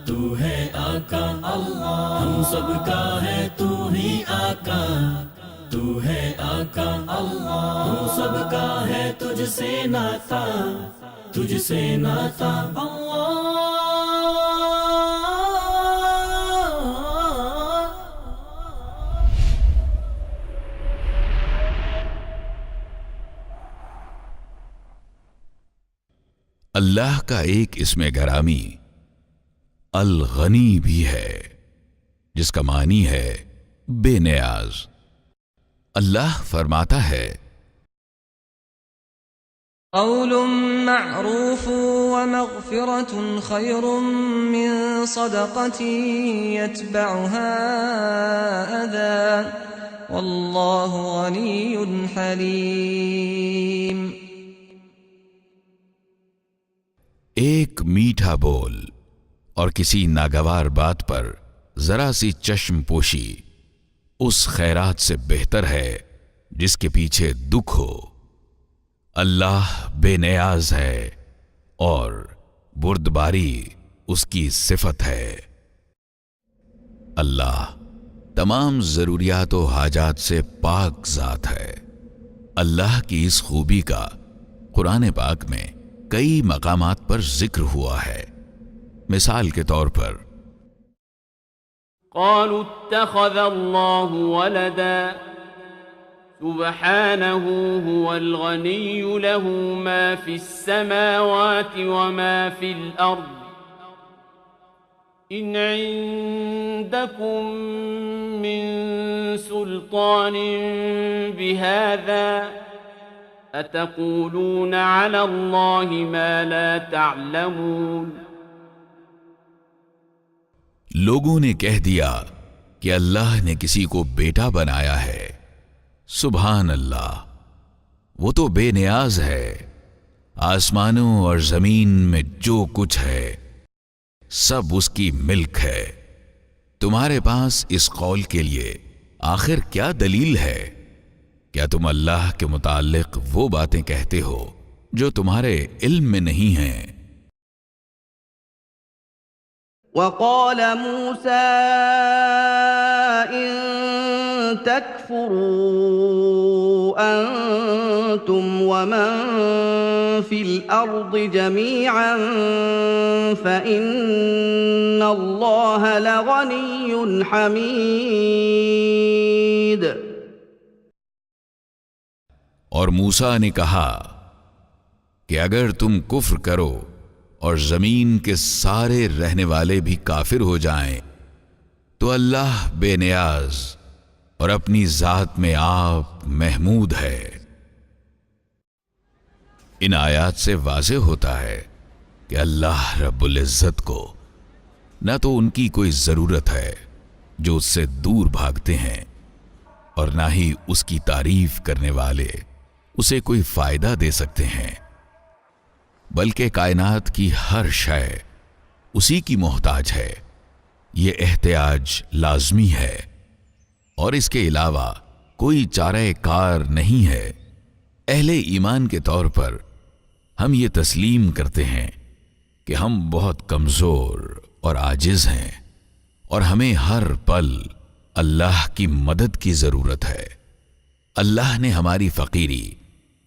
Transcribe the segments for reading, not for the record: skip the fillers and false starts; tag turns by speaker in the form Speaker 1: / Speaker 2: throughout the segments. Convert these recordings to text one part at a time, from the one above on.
Speaker 1: تو ہے آقا اللہ، ہم سب کا ہے تو ہی آقا، تو ہے آقا اللہ، ہم سب کا ہے تجھ سے ناتا، تجھ سے ناتا
Speaker 2: اللہ کا ایک اسم گرامی الغنی بھی ہے، جس کا معنی ہے بے نیاز۔ اللہ فرماتا ہے
Speaker 3: قول معروف ومغفرة خير من صدقة يتبعها أذى والله غني حليم۔
Speaker 2: ایک میٹھا بول اور کسی ناگوار بات پر ذرا سی چشم پوشی اس خیرات سے بہتر ہے جس کے پیچھے دکھ ہو۔ اللہ بے نیاز ہے اور بردباری اس کی صفت ہے۔ اللہ تمام ضروریات و حاجات سے پاک ذات ہے۔ اللہ کی اس خوبی کا قرآن پاک میں کئی مقامات پر ذکر ہوا ہے۔ مثال کے طور پر
Speaker 4: قالوا اتخذ الله ولدا سبحانه هو الغني له ما في السماوات وما في الأرض إن عندكم من سلطان بهذا أتقولون على الله ما لا تعلمون۔
Speaker 2: لوگوں نے کہہ دیا کہ اللہ نے کسی کو بیٹا بنایا ہے۔ سبحان اللہ، وہ تو بے نیاز ہے۔ آسمانوں اور زمین میں جو کچھ ہے سب اس کی ملک ہے۔ تمہارے پاس اس قول کے لیے آخر کیا دلیل ہے؟ کیا تم اللہ کے متعلق وہ باتیں کہتے ہو جو تمہارے علم میں نہیں ہیں؟
Speaker 3: وقال موسى إن تكفروا أنتم ومن في الأرض جميعا فإن الله لغني حميد۔
Speaker 2: اور موسیٰ نے کہا کہ اگر تم کفر کرو اور زمین کے سارے رہنے والے بھی کافر ہو جائیں تو اللہ بے نیاز اور اپنی ذات میں آپ محمود ہے۔ ان آیات سے واضح ہوتا ہے کہ اللہ رب العزت کو نہ تو ان کی کوئی ضرورت ہے جو اس سے دور بھاگتے ہیں، اور نہ ہی اس کی تعریف کرنے والے اسے کوئی فائدہ دے سکتے ہیں، بلکہ کائنات کی ہر شے اسی کی محتاج ہے۔ یہ احتیاج لازمی ہے اور اس کے علاوہ کوئی چارہ کار نہیں ہے۔ اہل ایمان کے طور پر ہم یہ تسلیم کرتے ہیں کہ ہم بہت کمزور اور عاجز ہیں اور ہمیں ہر پل اللہ کی مدد کی ضرورت ہے۔ اللہ نے ہماری فقیری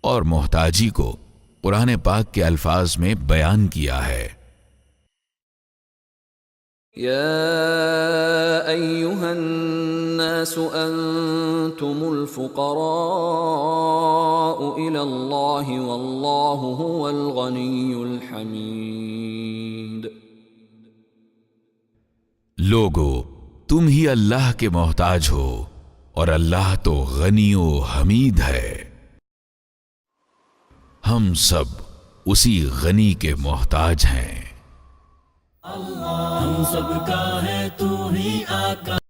Speaker 2: اور محتاجی کو قرآن پاک کے الفاظ میں بیان کیا ہے۔
Speaker 5: یا ایھا الناس انتم الفقراء الی اللہ واللہ هو الغنی الحمید۔
Speaker 2: لوگو، تم ہی اللہ کے محتاج ہو اور اللہ تو غنی و حمید ہے۔ ہم سب اسی غنی کے محتاج ہیں۔
Speaker 1: اللہ ہم سب کا ہے تو ہی آقا۔